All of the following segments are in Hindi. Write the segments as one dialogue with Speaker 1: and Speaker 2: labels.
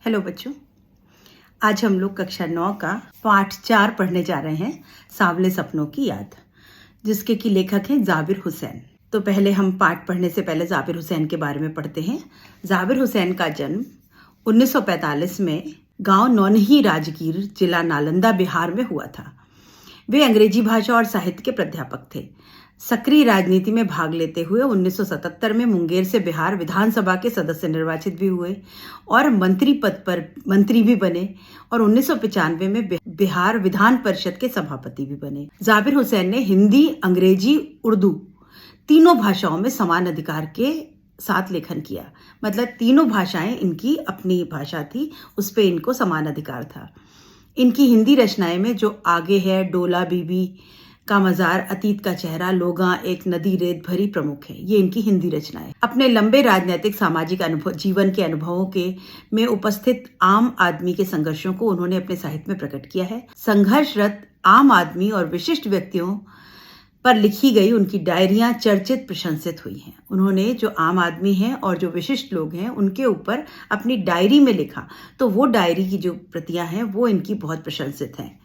Speaker 1: हेलो बच्चों, आज हम लोग कक्षा 9 का पाठ 4 पढ़ने जा रहे हैं, सांवले सपनों की याद, जिसके की लेखक हैं जाबिर हुसैन। तो पहले हम पाठ पढ़ने से पहले जाबिर हुसैन के बारे में पढ़ते हैं। जाबिर हुसैन का जन्म 1945 में गांव नौनही राजगीर, जिला नालंदा, बिहार में हुआ था। वे अंग्रेजी भाषा और साहित्य के प्राध्यापक थे। सक्रिय राजनीति में भाग लेते हुए 1977 में मुंगेर से बिहार विधानसभा के सदस्य निर्वाचित भी हुए और मंत्री पद पर मंत्री भी बने और 1995 में बिहार विधान परिषद के सभापति भी बने। जाबिर हुसैन ने हिंदी, अंग्रेजी, उर्दू तीनों भाषाओं में समान अधिकार के साथ लेखन किया। मतलब तीनों भाषाएं इनकी अपनी भाषा थी, उस पे इनको समान अधिकार था। इनकी हिंदी रचनाएं में जो आगे है, डोला बीबी का मजार, अतीत का चेहरा, लोगा, एक नदी रेत भरी प्रमुख है। ये इनकी हिंदी रचनाएं। अपने लंबे राजनीतिक सामाजिक जीवन के अनुभवों में उपस्थित आम आदमी के संघर्षों को उन्होंने अपने साहित्य में प्रकट किया है। संघर्षरत आम आदमी और विशिष्ट व्यक्तियों पर लिखी गई उनकी डायरियां चर्चित, प्रशंसित हुई हैं। उन्होंने जो आम आदमी हैं और जो विशिष्ट लोग हैं उनके ऊपर अपनी डायरी में लिखा, तो वो डायरी की जो प्रतियां हैं वो इनकी बहुत प्रशंसित हैं।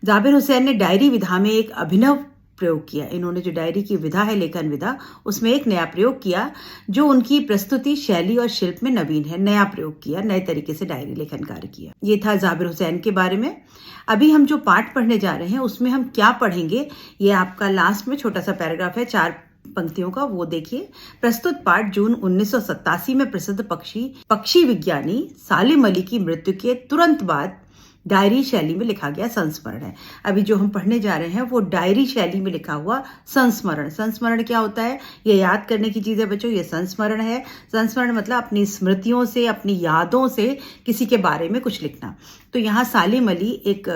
Speaker 1: जाबिर हुसैन ने डायरी विधा में एक अभिनव प्रयोग किया। इन्होंने जो डायरी की विधा है, लेखन विधा, उसमें एक नया प्रयोग किया जो उनकी प्रस्तुति शैली और शिल्प में नवीन है। नया प्रयोग किया, नए तरीके से डायरी लेखन कार्य किया। ये था जाबिर हुसैन के बारे में। अभी हम जो पाठ पढ़ने जा रहे हैं उसमें हम क्या पढ़ेंगे, ये आपका लास्ट में छोटा सा पैराग्राफ है 4 पंक्तियों का, वो देखिए। प्रस्तुत पाठ जून 1987 में प्रसिद्ध पक्षी विज्ञानी सालिम अली की मृत्यु के तुरंत बाद डायरी शैली में लिखा गया संस्मरण है। अभी जो हम पढ़ने जा रहे हैं वो डायरी शैली में लिखा हुआ संस्मरण। संस्मरण क्या होता है, ये याद करने की चीज है बच्चों। ये संस्मरण है। संस्मरण मतलब अपनी स्मृतियों से, अपनी यादों से किसी के बारे में कुछ लिखना। तो यहाँ सालिम अली एक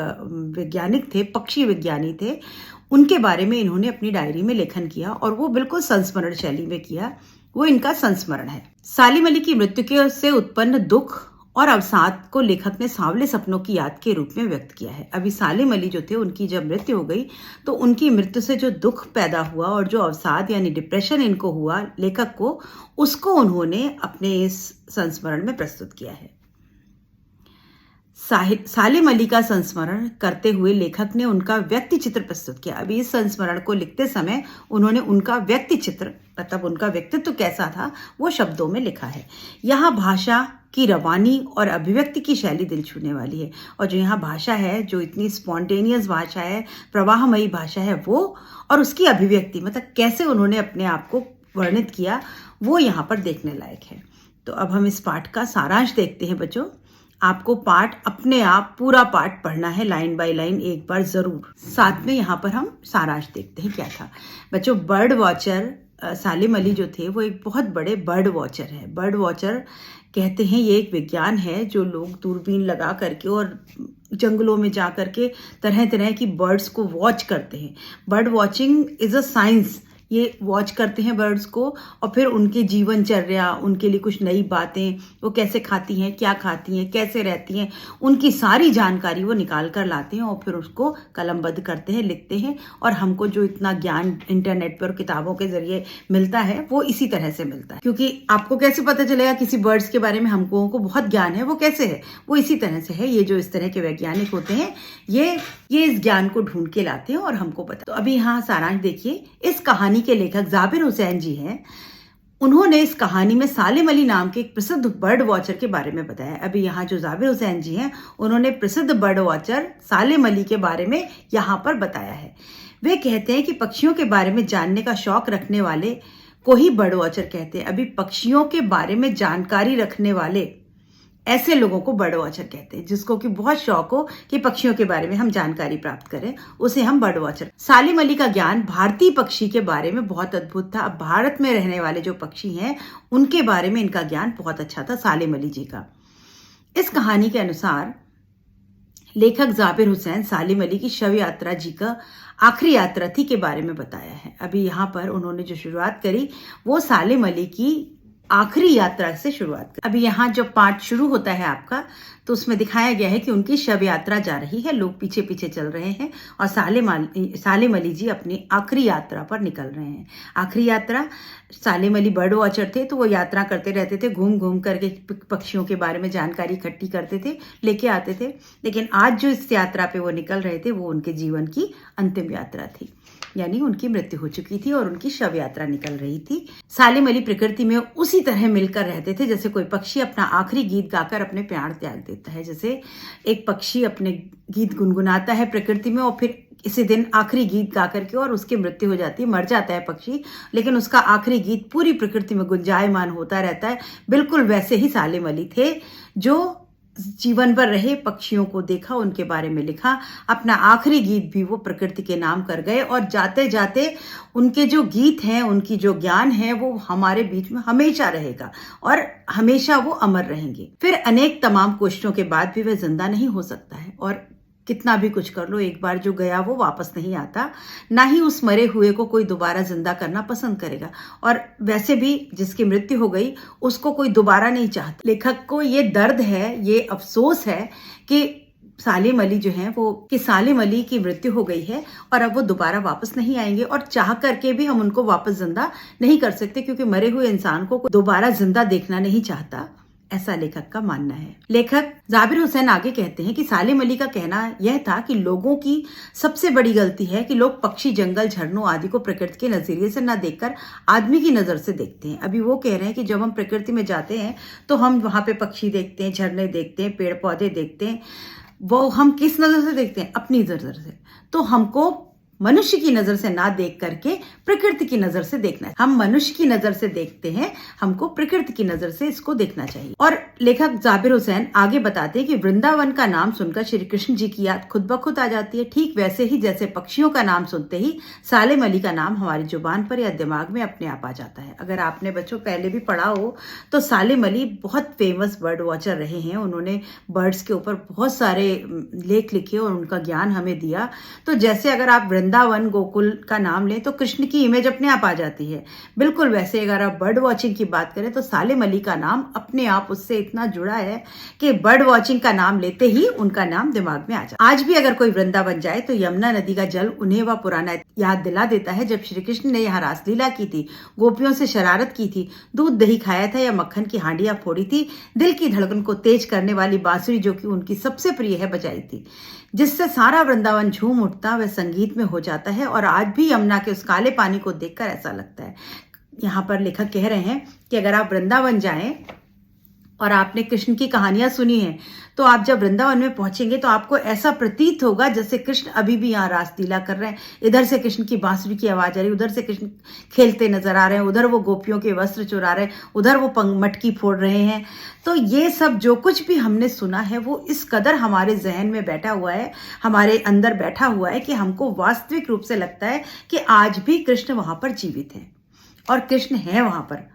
Speaker 1: वैज्ञानिक थे, पक्षी विज्ञानी थे। उनके बारे में इन्होंने अपनी डायरी में लेखन किया और वो बिल्कुल संस्मरण शैली में किया। वो इनका संस्मरण है। सालिम अली की मृत्यु से उत्पन्न दुख और अवसाद को लेखक ने सांवले सपनों की याद के रूप में व्यक्त किया है। अभी सालिम अली जो थे, उनकी जब मृत्यु हो गई तो उनकी मृत्यु से जो दुख पैदा हुआ और जो अवसाद यानी डिप्रेशन इनको हुआ लेखक को, उसको उन्होंने अपने इस संस्मरण में प्रस्तुत किया है। सालिम अली का संस्मरण करते हुए लेखक ने उनका व्यक्ति चित्र प्रस्तुत किया। अभी इस संस्मरण को लिखते समय उन्होंने उनका व्यक्ति चित्र, मतलब उनका व्यक्तित्व कैसा था, वो शब्दों में लिखा है। यहाँ भाषा की रवानी और अभिव्यक्ति की शैली दिल छूने वाली है। और जो यहाँ भाषा है, जो इतनी स्पॉन्टेनियस भाषा है, प्रवाहमयी भाषा है, वो और उसकी अभिव्यक्ति, मतलब कैसे उन्होंने अपने आप को वर्णित किया, वो यहाँ पर देखने लायक है। तो अब हम इस पाठ का सारांश देखते हैं बच्चों। आपको पाठ अपने आप पूरा पाठ पढ़ना है, लाइन बाय लाइन एक बार जरूर। साथ में यहाँ पर हम सारांश देखते हैं क्या था बच्चों। बर्ड वॉचर सालिम अली जो थे वो एक बहुत बड़े बर्ड वॉचर है। बर्ड वॉचर कहते हैं ये एक विज्ञान है जो लोग दूरबीन लगा करके और जंगलों में जा करके तरह तरह की बर्ड्स को वॉच करते हैं। Bird watching is a science. ये वॉच करते हैं बर्ड्स को और फिर उनके जीवनचर्या, उनके लिए कुछ नई बातें, वो कैसे खाती हैं, क्या खाती हैं, कैसे रहती हैं, उनकी सारी जानकारी वो निकाल कर लाते हैं और फिर उसको कलमबद्ध करते हैं, लिखते हैं। और हमको जो इतना ज्ञान इंटरनेट पर किताबों के जरिए मिलता है वो इसी तरह से मिलता है। क्योंकि आपको कैसे पता चलेगा किसी बर्ड्स के बारे में हमको बहुत ज्ञान है, वो कैसे है, वो इसी तरह से है। ये जो इस तरह के वैज्ञानिक होते हैं ये इस ज्ञान को ढूंढ के लाते हैं और हमको पता। तो अभी यहाँ सारांश देखिए। इस कहानी के लेखक जाबिर हुसैन जी हैं। उन्होंने इस कहानी में सालिम अली नाम के एक प्रसिद्ध बर्ड वॉचर के बारे में बताया। अभी यहाँ जो जाबिर हुसैन जी हैं, उन्होंने प्रसिद्ध बर्ड वॉचर सालिम अली के बारे में यहाँ पर बताया है। वे कहते हैं कि पक्षियों के बारे में जानने का शौक रखने वाले को ही बर्ड वॉचर कहते हैं। अभी पक्षियों के बारे में जानकारी रखने वाले, ऐसे लोगों को बर्ड वॉचर कहते हैं। जिसको कि बहुत शौक हो कि पक्षियों के बारे में हम जानकारी प्राप्त करें, उसे हम बर्ड वॉचर। सालिम अली का ज्ञान भारतीय पक्षी के बारे में बहुत अद्भुत था। अब भारत में रहने वाले जो पक्षी हैं उनके बारे में इनका ज्ञान बहुत अच्छा था सालिम अली जी का। इस कहानी के अनुसार लेखक जाबिर हुसैन सालिम अली की शव यात्रा जी का आखिरी यात्रा थी के बारे में बताया है। अभी यहाँ पर उन्होंने जो शुरुआत करी वो सालिम अली की आखिरी यात्रा से शुरुआत कर। अभी यहाँ जब पाठ शुरू होता है आपका, तो उसमें दिखाया गया है कि उनकी शव यात्रा जा रही है, लोग पीछे पीछे चल रहे हैं और सालिम अली जी अपनी आखिरी यात्रा पर निकल रहे हैं। आखिरी यात्रा सालिम अली बर्ड वॉचर थे, तो वो यात्रा करते रहते थे, घूम घूम करके पक्षियों के बारे में जानकारी इकट्ठी करते थे, लेके आते थे। लेकिन आज जो इस यात्रा पे वो निकल रहे थे वो उनके जीवन की अंतिम यात्रा थी, यानी उनकी मृत्यु हो चुकी थी और उनकी शव यात्रा निकल रही थी। सालिम अली प्रकृति में उसी तरह मिलकर रहते थे जैसे कोई पक्षी अपना आखिरी गीत गाकर अपने प्राण त्याग देता है। जैसे एक पक्षी अपने गीत गुनगुनाता है प्रकृति में और फिर इसी दिन आखिरी गीत गा करके और उसकी मृत्यु हो जाती है, मर जाता है पक्षी, लेकिन उसका आखिरी गीत पूरी प्रकृति में गुंजायमान होता रहता है। बिल्कुल वैसे ही सालिम अली थे, जो जीवन भर रहे, पक्षियों को देखा, उनके बारे में लिखा, अपना आखिरी गीत भी वो प्रकृति के नाम कर गए और जाते जाते उनके जो गीत हैं, उनकी जो ज्ञान है वो हमारे बीच में हमेशा रहेगा और हमेशा वो अमर रहेंगे। फिर अनेक तमाम कोशिशों के बाद भी वह जिंदा नहीं हो सकता है और कितना भी कुछ कर लो, एक बार जो गया वो वापस नहीं आता, ना ही उस मरे हुए को कोई दोबारा जिंदा करना पसंद करेगा। और वैसे भी जिसकी मृत्यु हो गई उसको कोई दोबारा नहीं चाहता। लेखक को ये दर्द है, ये अफसोस है कि सालिम अली जो है वो, कि सालिम अली की मृत्यु हो गई है और अब वो दोबारा वापस नहीं आएंगे और चाह करके भी हम उनको वापस जिंदा नहीं कर सकते, क्योंकि मरे हुए इंसान को दोबारा जिंदा देखना नहीं चाहता, ऐसा लेखक का मानना है। लेखक जाबिर हुसैन आगे कहते हैं कि सालिम अली का कहना यह था कि लोगों की सबसे बड़ी गलती है कि लोग पक्षी, जंगल, झरनों आदि को प्रकृति के नजरिए से न देखकर आदमी की नजर से देखते हैं। अभी वो कह रहे हैं कि जब हम प्रकृति में जाते हैं तो हम वहां पे पक्षी देखते हैं, झरने देखते हैं, पेड़ पौधे देखते हैं, वो हम किस नजर से देखते हैं? अपनी नजर से। तो हमको मनुष्य की नजर से ना देख करके प्रकृति की नजर से देखना है। हम मनुष्य की नजर से देखते हैं, हमको प्रकृति की नजर से इसको देखना चाहिए। और लेखक जाबिर हुसैन आगे बताते हैं कि वृंदावन का नाम सुनकर श्री कृष्ण जी की याद खुद ब खुद आ जाती है। ठीक वैसे ही जैसे पक्षियों का नाम सुनते ही सालिम अली का नाम हमारी जुबान पर या दिमाग में अपने आप आ जाता है। अगर आपने बच्चों पहले भी पढ़ा हो तो सालिम अली बहुत फेमस बर्ड वॉचर रहे हैं। उन्होंने बर्ड्स के ऊपर बहुत सारे लेख लिखे और उनका ज्ञान हमें दिया। तो जैसे अगर आप वृंदावन, गोकुल का नाम लें तो कृष्ण की इमेज अपने आप आ जाती है। बिल्कुल वैसे अगर आप बर्ड वॉचिंग की बात करें तो सालिम अली का नाम अपने आप उससे इतना जुड़ा है कि बर्ड वॉचिंग का नाम लेते ही उनका नाम दिमाग में आ जाता है। आज भी अगर कोई वृंदावन जाए तो यमुना नदी का जल उन्हें वह पुराना याद दिला देता है जब श्री कृष्ण ने यहाँ रासलीला की थी, गोपियों से शरारत की थी, दूध दही खाया था या मक्खन की हांडियां फोड़ी थी, दिल की धड़कन को तेज करने वाली बांसुरी जो कि उनकी सबसे प्रिय है बजाई थी, जिससे सारा वृंदावन झूम उठता, वह संगीत में हो जाता है। और आज भी यमुना के उस काले पानी को देखकर ऐसा लगता है। यहाँ पर लेखक कह रहे हैं कि अगर आप वृंदावन जाएं और आपने कृष्ण की कहानियां सुनी हैं तो आप जब वृंदावन में पहुंचेंगे तो आपको ऐसा प्रतीत होगा जैसे कृष्ण अभी भी यहाँ रासलीला कर रहे हैं। इधर से कृष्ण की बांसुरी की आवाज आ रही है, उधर से कृष्ण खेलते नजर आ रहे हैं, उधर वो गोपियों के वस्त्र चुरा रहे हैं, उधर वो मटकी फोड़ रहे हैं। तो ये सब जो कुछ भी हमने सुना है वो इस कदर हमारे जहन में बैठा हुआ है, हमारे अंदर बैठा हुआ है कि हमको वास्तविक रूप से लगता है कि आज भी कृष्ण वहां पर जीवित है और कृष्ण है वहां पर।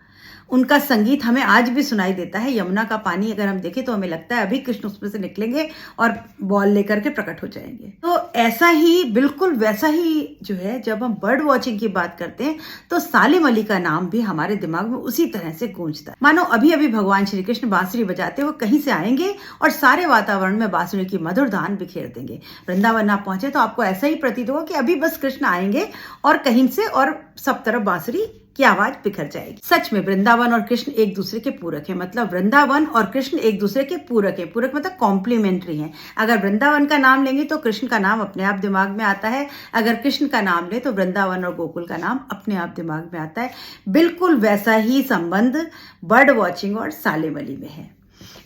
Speaker 1: उनका संगीत हमें आज भी सुनाई देता है। यमुना का पानी अगर हम देखें तो हमें लगता है अभी कृष्ण उसमें से निकलेंगे और बॉल लेकर के प्रकट हो जाएंगे। तो ऐसा ही, बिल्कुल वैसा ही जो है, जब हम बर्ड वॉचिंग की बात करते हैं तो सालिम अली का नाम भी हमारे दिमाग में उसी तरह से गूंजता है, मानो अभी अभी भगवान श्री कृष्ण बांसुरी बजाते हुए कहीं से आएंगे और सारे वातावरण में बांसुरी की मधुर धान बिखेर देंगे। वृंदावन आप पहुंचे तो आपको ऐसा ही प्रतीत होगा कि अभी बस कृष्ण आएंगे और कहीं से और सब तरफ बांसुरी की आवाज बिखर जाएगी। सच में वृंदावन और कृष्ण एक दूसरे के पूरक है। मतलब वृंदावन और कृष्ण एक दूसरे के पूरक है। पूरक मतलब कॉम्प्लीमेंट्री है। अगर वृंदावन का नाम लेंगे तो कृष्ण का नाम अपने आप दिमाग में आता है, अगर कृष्ण का नाम ले तो वृंदावन और गोकुल का नाम अपने आप दिमाग में आता है। बिल्कुल वैसा ही संबंध बर्ड वॉचिंग और सालिम अली में है।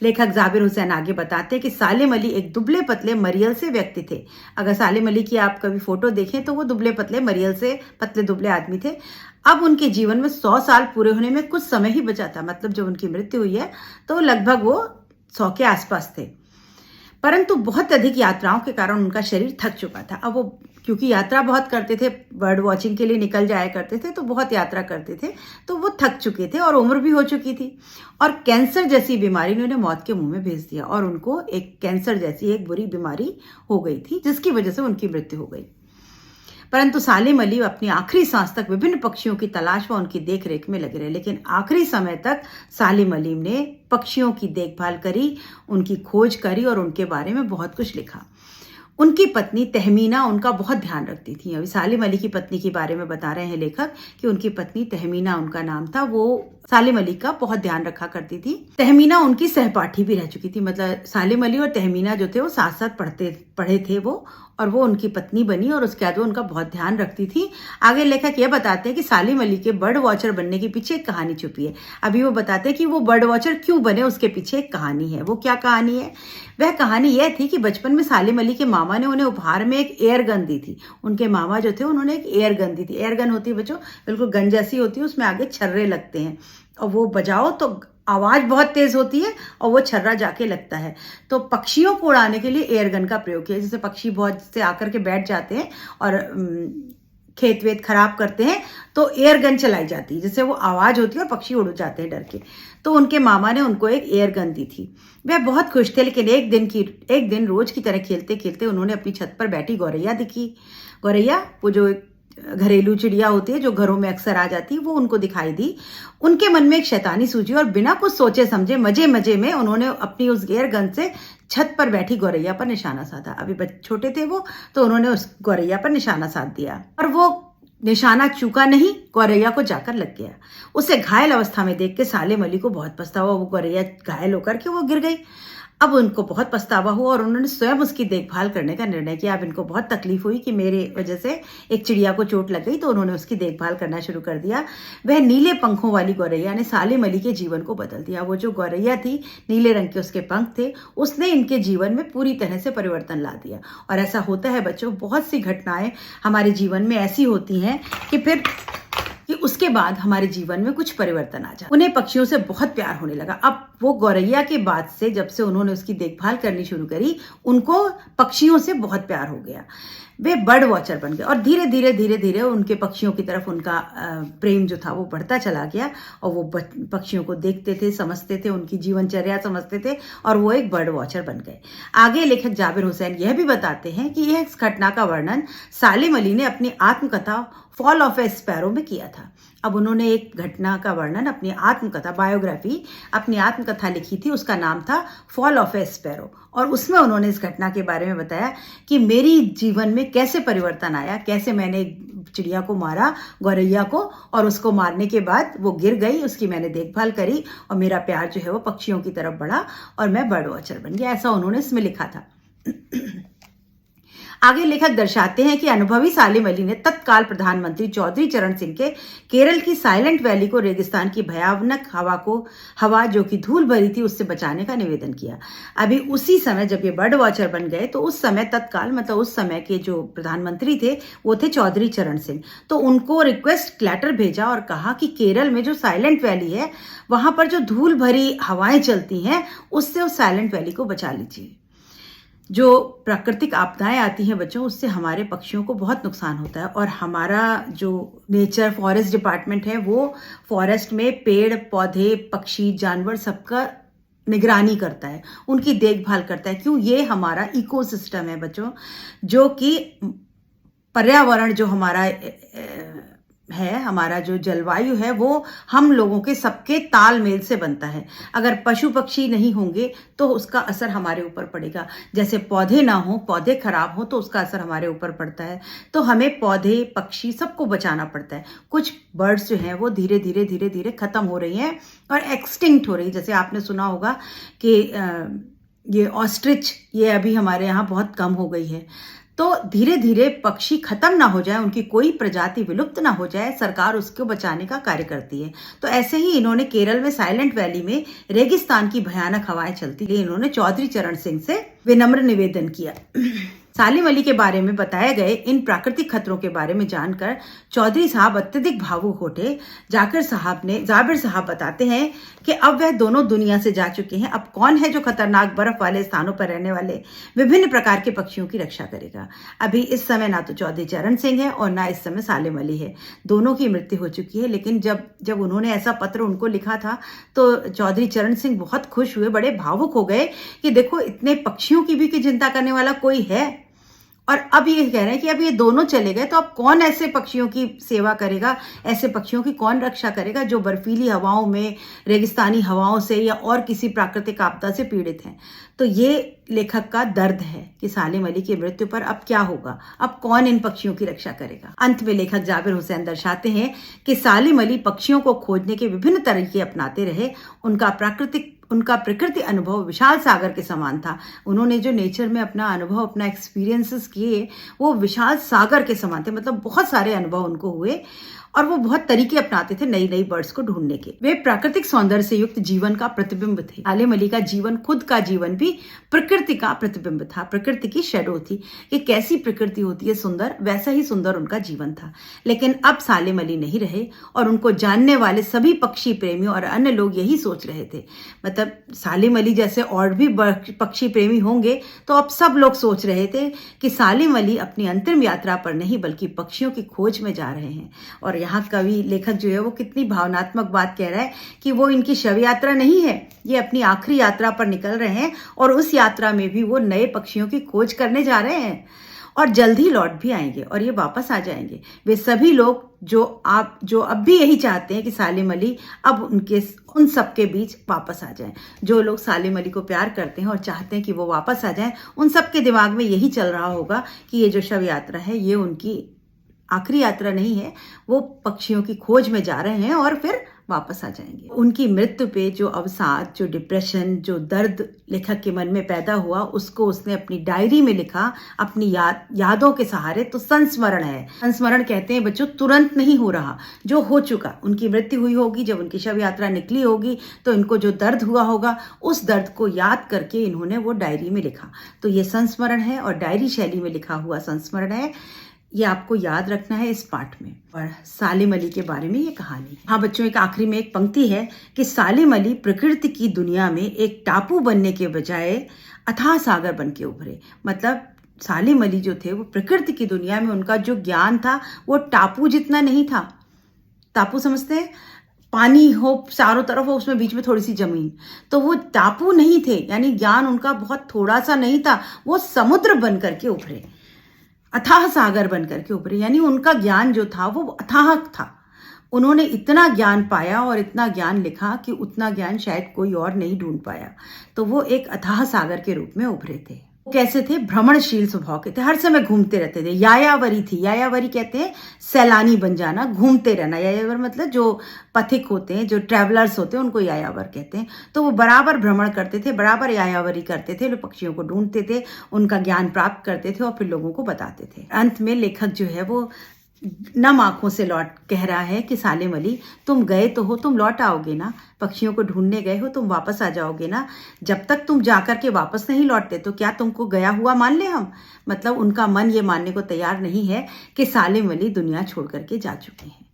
Speaker 1: लेखक जाबिर हुसैन आगे बताते हैं कि सालिम अली एक दुबले पतले मरियल से व्यक्ति थे। अगर सालिम अली की आप कभी फोटो देखें तो वो दुबले पतले मरियल से पतले दुबले आदमी थे। अब उनके जीवन में 100 साल पूरे होने में कुछ समय ही बचा था। मतलब जब उनकी मृत्यु हुई है तो लगभग वो 100 के आसपास थे, परंतु बहुत अधिक यात्राओं के कारण उनका शरीर थक चुका था। अब वो क्योंकि यात्रा बहुत करते थे, बर्ड वॉचिंग के लिए निकल जाया करते थे, तो बहुत यात्रा करते थे, तो वो थक चुके थे और उम्र भी हो चुकी थी और कैंसर जैसी बीमारी ने उन्हें मौत के मुंह में भेज दिया और उनको एक कैंसर जैसी एक बुरी बीमारी हो गई थी जिसकी वजह से उनकी मृत्यु हो गई। परंतु सालिम अली अपनी आखिरी सांस तक विभिन्न पक्षियों की तलाश व उनकी देखरेख में लगे रहे। लेकिन आखिरी समय तक सालिम अली ने पक्षियों की देखभाल करी, उनकी खोज करी और उनके बारे में बहुत कुछ लिखा। उनकी पत्नी तहमीना उनका बहुत ध्यान रखती थी। अभी सालिम अली की पत्नी के बारे में बता रहे हैं लेखक कि उनकी पत्नी तहमीना उनका नाम था। वो सालिम अली का बहुत ध्यान रखा करती थी। तहमीना उनकी सहपाठी भी रह चुकी थी, मतलब सालिम अली और तहमीना जो थे वो साथ साथ पढ़े थे वो, और वो उनकी पत्नी बनी और उसके बाद वो उनका बहुत ध्यान रखती थी। आगे लेखक ये बताते हैं कि सालिम अली के बर्ड वॉचर बनने के पीछे एक कहानी छुपी है। अभी वो बताते हैं कि वो बर्ड वॉचर क्यों बने, उसके पीछे एक कहानी है। वो क्या कहानी है? वह कहानी यह थी कि बचपन में सालिम अली के मामा ने उन्हें उपहार में एक एयर गन दी थी। उनके मामा जो थे उन्होंने एक एयर गन दी थी। एयर गन होती है बच्चों, बिल्कुल गन जैसी होती है, उसमें आगे छर्रे लगते हैं और वो बजाओ तो आवाज बहुत तेज होती है और वो छर्रा जाके लगता है। तो पक्षियों को उड़ाने के लिए एयर गन का प्रयोग किया। जैसे पक्षी बहुत से आकर के बैठ जाते हैं और खेत वेत खराब करते हैं तो एयर गन चलाई जाती है, जिससे वो आवाज होती है और पक्षी उड़ जाते हैं डर के। तो उनके मामा ने उनको एक एयर गन दी थी। वह बहुत खुश थे, लेकिन एक दिन रोज की तरह खेलते खेलते उन्होंने अपनी छत पर बैठी गौरैया दिखी। गौरैया वो जो घरेलू चिड़िया होती है जो घरों में अक्सर आ जाती है, वो उनको दिखाई दी। उनके मन में एक शैतानी सूझी और बिना कुछ सोचे समझे मजे मजे में उन्होंने अपनी उस एयर गन से छत पर बैठी गौरैया पर निशाना साधा। अभी छोटे थे वो, तो उन्होंने उस गौरैया पर निशाना साध दिया और वो निशाना चूका नहीं, गौरैया को जाकर लग गया। उसे घायल अवस्था में देख के सालिम अली को बहुत पछतावा। वो गौरैया घायल होकर के वो गिर गई। अब उनको बहुत पछतावा हुआ और उन्होंने स्वयं उसकी देखभाल करने का निर्णय किया। अब इनको बहुत तकलीफ हुई कि मेरे वजह से एक चिड़िया को चोट लग गई, तो उन्होंने उसकी देखभाल करना शुरू कर दिया। वह नीले पंखों वाली गौरैया ने सालिम अली के जीवन को बदल दिया। वो जो गौरैया थी, नीले रंग के उसके पंख थे, उसने इनके जीवन में पूरी तरह से परिवर्तन ला दिया। और ऐसा होता है बच्चों, बहुत सी घटनाएं हमारे जीवन में ऐसी होती हैं कि उसके बाद हमारे जीवन में कुछ परिवर्तन आ जाए। उन्हें पक्षियों से बहुत प्यार होने लगा। अब वो गौरैया के बाद से जब से उन्होंने उसकी देखभाल करनी शुरू करी, उनको पक्षियों से बहुत प्यार हो गया। वे बर्ड वॉचर बन गए और धीरे धीरे उनके पक्षियों की तरफ उनका प्रेम जो था वो बढ़ता चला गया और वो पक्षियों को देखते थे, समझते थे, उनकी जीवनचर्या समझते थे और वो एक बर्ड वॉचर बन गए। आगे लेखक जाबिर हुसैन यह भी बताते हैं कि यह घटना का वर्णन सालिम अली ने अपनी आत्मकथा फॉल ऑफ ए स्पैरो में किया था। अब उन्होंने एक घटना का वर्णन अपनी आत्मकथा, बायोग्राफी, अपनी आत्मकथा लिखी थी, उसका नाम था फॉल ऑफ ए स्पैरो, और उसमें उन्होंने इस घटना के बारे में बताया कि मेरी जीवन में कैसे परिवर्तन आया, कैसे मैंने चिड़िया को मारा, गौरैया को, और उसको मारने के बाद वो गिर गई, उसकी मैंने देखभाल करी और मेरा प्यार जो है वो पक्षियों की तरफ बढ़ा और मैं बर्ड वॉचर बन गया। ऐसा उन्होंने इसमें लिखा था। आगे लेखक दर्शाते हैं कि अनुभवी सालिम अली ने तत्काल प्रधानमंत्री चौधरी चरण सिंह के केरल की साइलेंट वैली को रेगिस्तान की भयानक हवा जो कि धूल भरी थी उससे बचाने का निवेदन किया। अभी उसी समय जब ये बर्ड वॉचर बन गए तो उस समय तत्काल, मतलब उस समय के जो प्रधानमंत्री थे वो थे चौधरी चरण सिंह। तो उनको रिक्वेस्ट लेटर भेजा और कहा कि केरल में जो साइलेंट वैली है वहां पर जो धूल भरी हवाएं चलती हैं उससे उस साइलेंट वैली को बचा लीजिए। जो प्राकृतिक आपदाएं आती हैं बच्चों, उससे हमारे पक्षियों को बहुत नुकसान होता है और हमारा जो नेचर फॉरेस्ट डिपार्टमेंट है वो फॉरेस्ट में पेड़ पौधे, पक्षी, जानवर सबका निगरानी करता है, उनकी देखभाल करता है। क्यों? ये हमारा इकोसिस्टम है बच्चों, जो कि पर्यावरण जो हमारा है, हमारा जो जलवायु है वो हम लोगों के सबके तालमेल से बनता है। अगर पशु पक्षी नहीं होंगे तो उसका असर हमारे ऊपर पड़ेगा। जैसे पौधे ना हो, पौधे खराब हो तो उसका असर हमारे ऊपर पड़ता है। तो हमें पौधे, पक्षी सबको बचाना पड़ता है। कुछ बर्ड्स जो हैं वो धीरे धीरे खत्म हो रही हैं और एक्सटिंक्ट हो रही है। जैसे आपने सुना होगा कि ये ऑस्ट्रिच, ये अभी हमारे यहाँ बहुत कम हो गई है। तो धीरे धीरे पक्षी खत्म ना हो जाए, उनकी कोई प्रजाति विलुप्त ना हो जाए, सरकार उसको बचाने का कार्य करती है। तो ऐसे ही इन्होंने केरल में साइलेंट वैली में रेगिस्तान की भयानक हवाएं चलती थी, इन्होंने चौधरी चरण सिंह से विनम्र निवेदन किया। सालिम अली के बारे में बताए गए इन प्राकृतिक खतरों के बारे में जानकर चौधरी साहब अत्यधिक भावुक उठे। जाबिर साहब बताते हैं कि अब वह दोनों दुनिया से जा चुके हैं। अब कौन है जो खतरनाक बर्फ वाले स्थानों पर रहने वाले विभिन्न प्रकार के पक्षियों की रक्षा करेगा? अभी इस समय ना तो चौधरी चरण सिंह है और ना इस समय सालिम अली है, दोनों की मृत्यु हो चुकी है। लेकिन जब उन्होंने ऐसा पत्र उनको लिखा था तो चौधरी चरण सिंह बहुत खुश हुए, बड़े भावुक हो गए कि देखो इतने पक्षियों की भी चिंता करने वाला कोई है। और अब ये कह रहे हैं कि अब ये दोनों चले गए तो अब कौन ऐसे पक्षियों की सेवा करेगा, ऐसे पक्षियों की कौन रक्षा करेगा जो बर्फीली हवाओं में, रेगिस्तानी हवाओं से या और किसी प्राकृतिक आपदा से पीड़ित हैं। तो ये लेखक का दर्द है कि सालिम अली की मृत्यु पर अब क्या होगा, अब कौन इन पक्षियों की रक्षा करेगा। अंत में लेखक जाबिर हुसैन दर्शाते हैं कि सालिम अली पक्षियों को खोजने के विभिन्न तरीके अपनाते रहे। उनका प्रकृति अनुभव विशाल सागर के समान था। उन्होंने जो नेचर में अपना अनुभव, अपना एक्सपीरियंसेस किए, वो विशाल सागर के समान थे। मतलब बहुत सारे अनुभव उनको हुए और वो बहुत तरीके अपनाते थे नई नई बर्ड्स को ढूंढने के। वे प्राकृतिक सौंदर्य से युक्त जीवन का प्रतिबिंब थे। सालिम अली का जीवन, खुद का जीवन भी प्रकृति का प्रतिबिंब था, प्रकृति की शैडो थी कि कैसी प्रकृति होती है सुंदर, वैसा ही सुंदर उनका जीवन था। लेकिन अब सालिम अली नहीं रहे और उनको जानने वाले सभी पक्षी प्रेमियों और अन्य लोग यही सोच रहे थे। मतलब सालिम अली जैसे और भी पक्षी प्रेमी होंगे तो अब सब लोग सोच रहे थे कि सालिम अली अपनी अंतिम यात्रा पर नहीं बल्कि पक्षियों की खोज में जा रहे हैं। और यहाँ कवि लेखक जो है वो कितनी भावनात्मक बात कह रहा है कि वो इनकी शव यात्रा नहीं है, ये अपनी आखिरी यात्रा पर निकल रहे हैं और उस यात्रा में भी वो नए पक्षियों की खोज करने जा रहे हैं और जल्द ही लौट भी आएंगे और ये वापस आ जाएंगे। वे सभी लोग जो अब भी यही चाहते हैं कि सालिम अली अब उन सबके बीच वापस आ जाएं। जो लोग सालिम अली को प्यार करते हैं और चाहते हैं कि वो वापस आ जाएं, उन सबके दिमाग में यही चल रहा होगा कि ये जो शव यात्रा है ये उनकी आखिरी यात्रा नहीं है, वो पक्षियों की खोज में जा रहे हैं और फिर वापस आ जाएंगे। उनकी मृत्यु पे जो अवसाद, जो डिप्रेशन, जो दर्द लेखक के मन में पैदा हुआ, उसको उसने अपनी डायरी में लिखा, अपनी यादों के सहारे। तो संस्मरण है। संस्मरण कहते हैं बच्चों, तुरंत नहीं हो रहा, जो हो चुका। उनकी मृत्यु हुई होगी, जब उनकी शव यात्रा निकली होगी तो इनको जो दर्द हुआ होगा, उस दर्द को याद करके इन्होंने वो डायरी में लिखा। तो ये संस्मरण है और डायरी शैली में लिखा हुआ संस्मरण है। ये आपको याद रखना है इस पाठ में। और सालिम अली के बारे में ये कहानी। हाँ बच्चों, एक आखिरी में एक पंक्ति है कि सालिम अली प्रकृति की दुनिया में एक टापू बनने के बजाय अथाह सागर बन के उभरे। मतलब सालिम अली जो थे वो प्रकृति की दुनिया में उनका जो ज्ञान था वो टापू जितना नहीं था। टापू समझते हैं? पानी हो चारों तरफ हो, उसमें बीच में थोड़ी सी जमीन, तो वो टापू नहीं थे। यानी ज्ञान उनका बहुत थोड़ा सा नहीं था, वो समुद्र बन करके उभरे, अथाह सागर बनकर के उभरे। यानी उनका ज्ञान जो था वो अथाह था। उन्होंने इतना ज्ञान पाया और इतना ज्ञान लिखा कि उतना ज्ञान शायद कोई और नहीं ढूंढ पाया। तो वो एक अथाह सागर के रूप में उभरे थे। वो कैसे थे? भ्रमणशील स्वभाव के थे, हर समय घूमते रहते थे। यायावरी थी। यायावरी कहते हैं सैलानी बन जाना, घूमते रहना। यायावर मतलब जो पथिक होते हैं, जो ट्रैवलर्स होते हैं, उनको यायावर कहते हैं। तो वो बराबर भ्रमण करते थे, बराबर यायावरी करते थे, पक्षियों को ढूंढते थे, उनका ज्ञान प्राप्त करते थे और फिर लोगों को बताते थे। अंत में लेखक जो है वो नम आंखों से लौट कह रहा है कि सालिम अली, तुम गए तो हो, तुम लौट आओगे ना। पक्षियों को ढूंढने गए हो, तुम वापस आ जाओगे ना। जब तक तुम जाकर के वापस नहीं लौटते तो क्या तुमको गया हुआ मान ले हम? मतलब उनका मन ये मानने को तैयार नहीं है कि सालिम अली दुनिया छोड़ करके जा चुके हैं,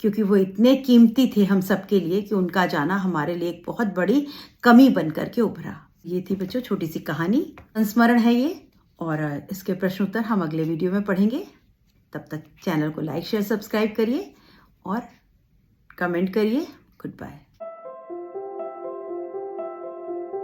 Speaker 1: क्योंकि वो इतने कीमती थे हम सबके लिए कि उनका जाना हमारे लिए एक बहुत बड़ी कमी बन करके उभरा। ये थी बच्चों छोटी सी कहानी, संस्मरण है ये, और इसके प्रश्न उत्तर हम अगले वीडियो में पढ़ेंगे। तब तक चैनल को लाइक, शेयर, सब्सक्राइब करिए और कमेंट करिए। Good bye.